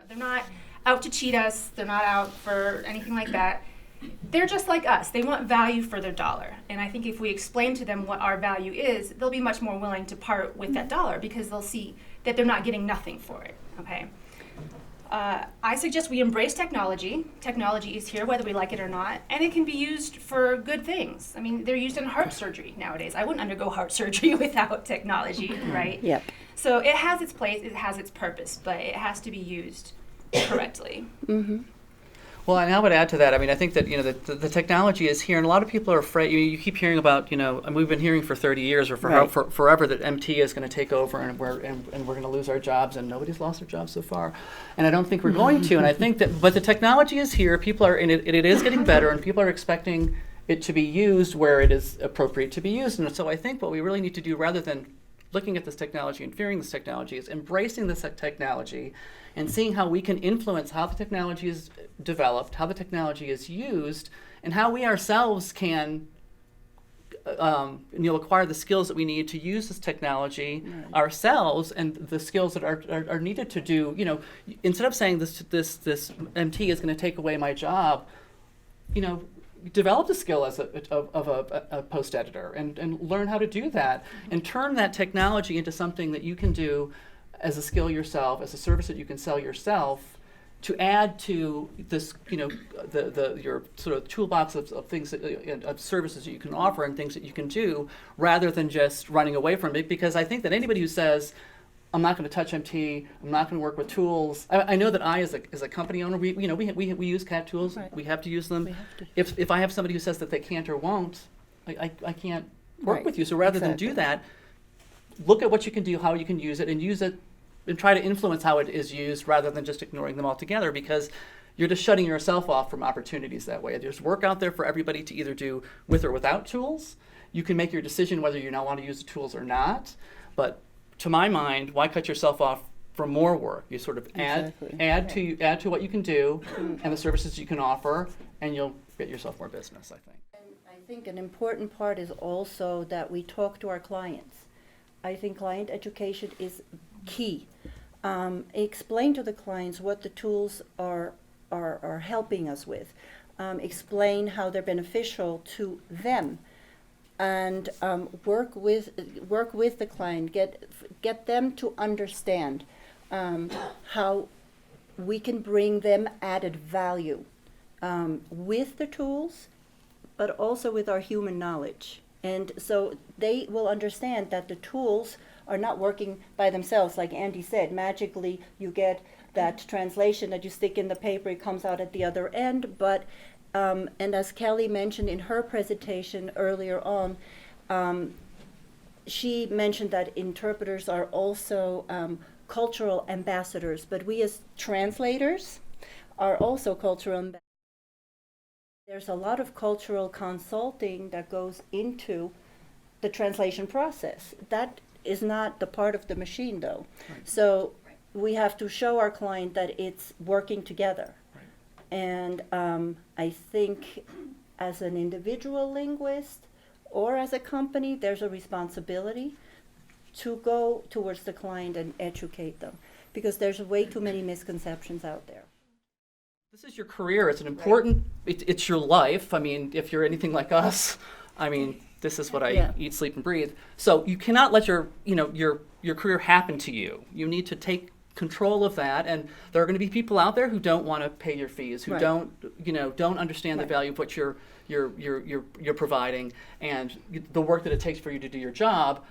They're not out to cheat us. They're not out for anything like that. They're just like us. They want value for their dollar. And I think if we explain to them what our value is, they'll be much more willing to part with that dollar because they'll see that they're not getting nothing for it, okay? I suggest we embrace technology. Technology is here whether we like it or not, and it can be used for good things. I mean, they're used in heart surgery nowadays. I wouldn't undergo heart surgery without technology, right? Yep. So it has its place, it has its purpose, but it has to be used correctly. Mm-hmm. Well, and I would add to that. I mean, I think that the technology is here, and a lot of people are afraid. You keep hearing about, and we've been hearing for 30 years or for forever that MT is going to take over, and we're going to lose our jobs, and nobody's lost their jobs so far, and I don't think we're going to. And I think that, but the technology is here. People are in it. It is getting better, and people are expecting it to be used where it is appropriate to be used. And so I think what we really need to do, rather than looking at this technology and fearing this technology, is embracing this technology and seeing how we can influence how the technology is developed, how the technology is used, and how we ourselves can acquire the skills that we need to use this technology ourselves, and the skills that are needed to do, instead of saying this MT is going to take away my job, develop the skill as a post editor and learn how to do that, and turn that technology into something that you can do as a skill yourself, as a service that you can sell yourself, to add to this, your sort of toolbox of things, of services that you can offer and things that you can do, rather than just running away from it. Because I think that anybody who says, I'm not going to touch MT, I'm not going to work with tools. I know that as a company owner, we use CAD tools. Right. We have to use them. We have to. If I have somebody who says that they can't or won't, I can't work Right. with you. So rather than do that, look at what you can do, how you can use it, and try to influence how it is used, rather than just ignoring them altogether, because you're just shutting yourself off from opportunities that way. There's work out there for everybody to either do with or without tools. You can make your decision whether you now want to use the tools or not, but to my mind, why cut yourself off from more work? You sort of add to what you can do and the services you can offer, and you'll get yourself more business, I think. And I think an important part is also that we talk to our clients. I think client education is key. Explain to the clients what the tools are helping us with. Explain how they're beneficial to them, and work with the client. Get them to understand how we can bring them added value with the tools, but also with our human knowledge. And so they will understand that the tools are not working by themselves. Like Andy said, magically you get that translation that you stick in the paper, it comes out at the other end. But, and as Kelly mentioned in her presentation earlier on, she mentioned that interpreters are also cultural ambassadors, but we as translators are also cultural ambassadors. There's a lot of cultural consulting that goes into the translation process. That is not the part of the machine, though. Right. So we have to show our client that it's working together. Right. And I think as an individual linguist or as a company, there's a responsibility to go towards the client and educate them, because there's way too many misconceptions out there. This is your career. It's an important, it's your life. I mean, if you're anything like us, I mean, this is what I eat, sleep, and breathe. So you cannot let your career happen to you. You need to take control of that. And there are going to be people out there who don't want to pay your fees, who don't understand the value of what you're providing and the work that it takes for you to do your job.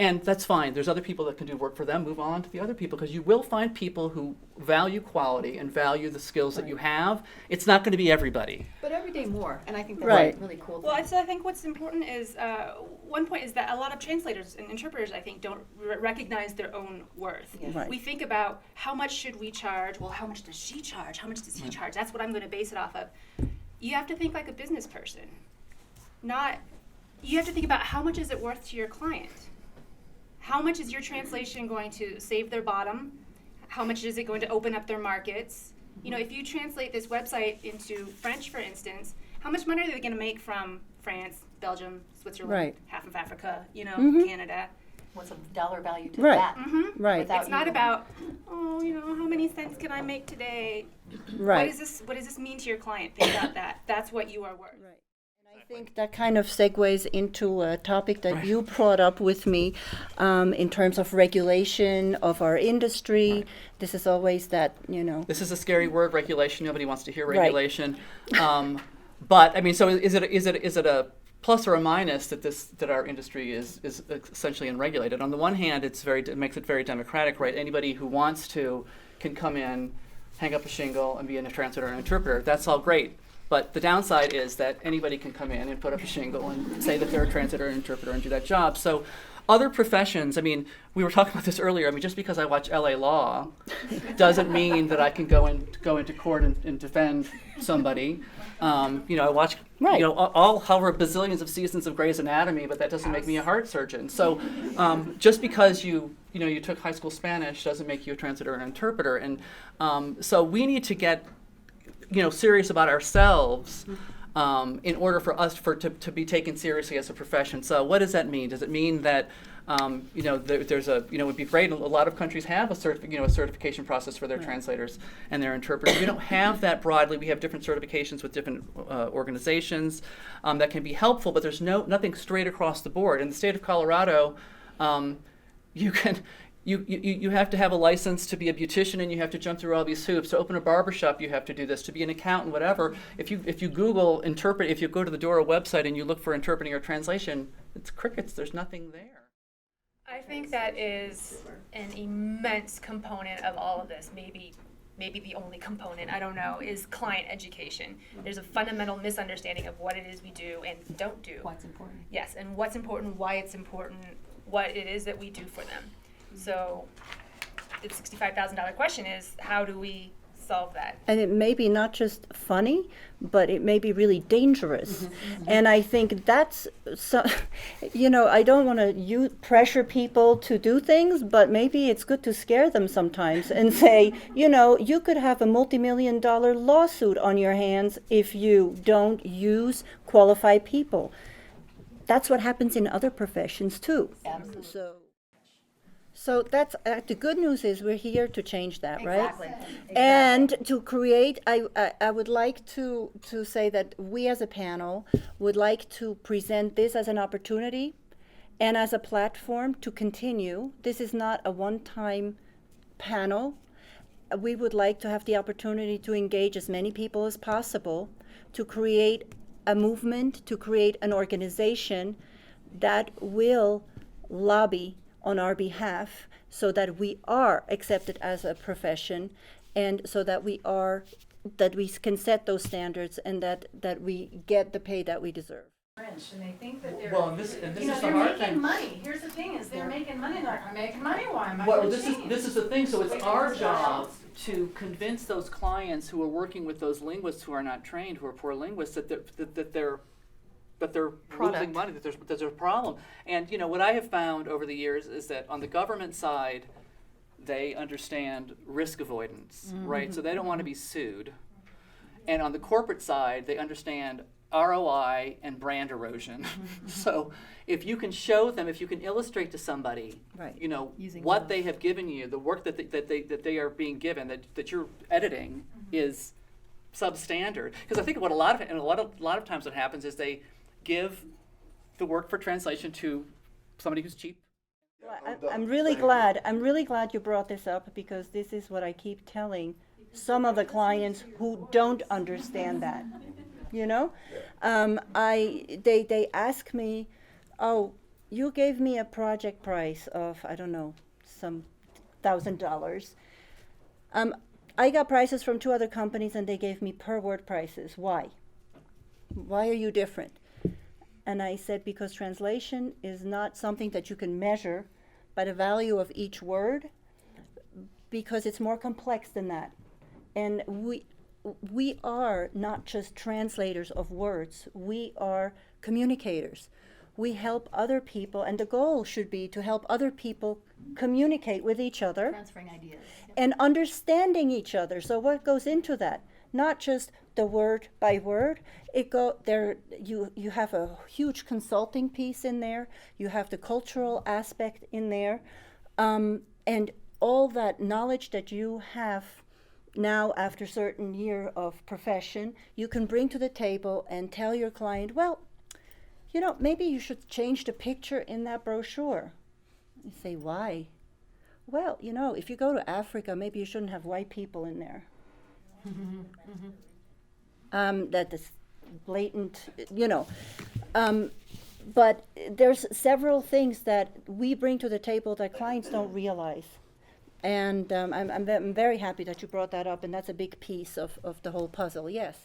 And that's fine. There's other people that can do work for them. Move on to the other people, because you will find people who value quality and value the skills that you have. It's not going to be everybody. But every day more, and I think that's a really cool Well, thing. I think what's important is, one point is that a lot of translators and interpreters, I think, don't recognize their own worth. Yes. Right. We think about how much should we charge? Well, how much does she charge? How much does he charge? That's what I'm going to base it off of. You have to think like a business person. You have to think about how much is it worth to your client? How much is your translation going to save their bottom? How much is it going to open up their markets? If you translate this website into French, for instance, how much money are they going to make from France, Belgium, Switzerland, half of Africa, Canada? what's a dollar value to Right. that? Right, Without It's not you- about, oh, how many cents can I make today? right. What does this mean to your client? Think about that. That's what you are worth. Right. And I think that kind of segues into a topic that you brought up with me in terms of regulation of our industry. This is always that, This is a scary word, regulation. Nobody wants to hear Right. regulation. But I mean, so is it a plus or a minus that our industry is essentially unregulated? On the one hand, it makes it very democratic, right? Anybody who wants to can come in, hang up a shingle, and be a translator and interpreter. That's all great. But the downside is that anybody can come in and put up a shingle and say that they're a translator and interpreter and do that job. So other professions, I mean, we were talking about this earlier. I mean, just because I watch LA Law doesn't mean that I can go into court and defend somebody. I watch, Right. all however bazillions of seasons of Grey's Anatomy, but that doesn't make me a heart surgeon. So just because you took high school Spanish doesn't make you a translator and interpreter. And so we need to get serious about ourselves in order for us to be taken seriously as a profession. So what does that mean? Does it mean that there's it would be great. A lot of countries have a certification process for their translators and their interpreters. We don't have that broadly. We have different certifications with different organizations that can be helpful, but there's nothing straight across the board. In the state of Colorado, you have to have a license to be a beautician, and you have to jump through all these hoops. To open a barbershop, you have to do this. To be an accountant, whatever. If you Google interpret, if you go to the Dora website and you look for interpreting or translation, it's crickets. There's nothing there. I think that is an immense component of all of this. Maybe the only component, I don't know, is client education. There's a fundamental misunderstanding of what it is we do and don't do. What's important. Yes, and what's important, why it's important, what it is that we do for them. So the $65,000 question is, how do we solve that? And it may be not just funny, but it may be really dangerous. And I think that's, I don't want to pressure people to do things, but maybe it's good to scare them sometimes and say, you could have a multi-million-dollar lawsuit on your hands if you don't use qualified people. That's what happens in other professions too. Absolutely. So that's the good news is we're here to change that, right? Exactly. And to create, I would like to say that we as a panel would like to present this as an opportunity and as a platform to continue. This is not a one-time panel. We would like to have the opportunity to engage as many people as possible to create a movement, to create an organization that will lobby on our behalf so that we are accepted as a profession and so that we can set those standards and that we get the pay that we deserve. And they think that they're, Well, this is the they're hard making thing. money. Here's the thing: is they're making money. They're like, I'm making money. Why am I Well, going to this change? is the thing. So it's our job to convince those clients who are working with those linguists who are not trained, who are poor linguists, that they're losing money, that there's a problem. And what I have found over the years is that on the government side, they understand risk avoidance, right? So they don't want to be sued. And on the corporate side, they understand ROI and brand erosion. So if you can show them, if you can illustrate to somebody, Right. Using what those. they have given you, the work that they are being given, that you're editing is substandard. Because I think what a lot of times what happens is they give the work for translation to somebody who's cheap. Well, I'm really glad you brought this up because this is what I keep telling some of the clients who don't understand that. They ask me, oh, you gave me a project price of, I don't know, some $1,000. I got prices from 2 other companies and they gave me per word prices. Why? Why are you different? And I said, because translation is not something that you can measure by the value of each word, because it's more complex than that. And we are not just translators of words, we are communicators. We help other people, and the goal should be to help other people communicate with each other Transferring ideas. and understanding each other. So what goes into that? not just the word by word. It go there. You have a huge consulting piece in there. You have the cultural aspect in there, and all that knowledge that you have now after certain year of profession, you can bring to the table and tell your client, well, you know, maybe you should change the picture in that brochure. You say, why? Well, you know, if you go to Africa, maybe you shouldn't have white people in there. That is blatant, you know. But there's several things that we bring to the table that clients don't realize. And I'm very happy that you brought that up, and that's a big piece of the whole puzzle, yes.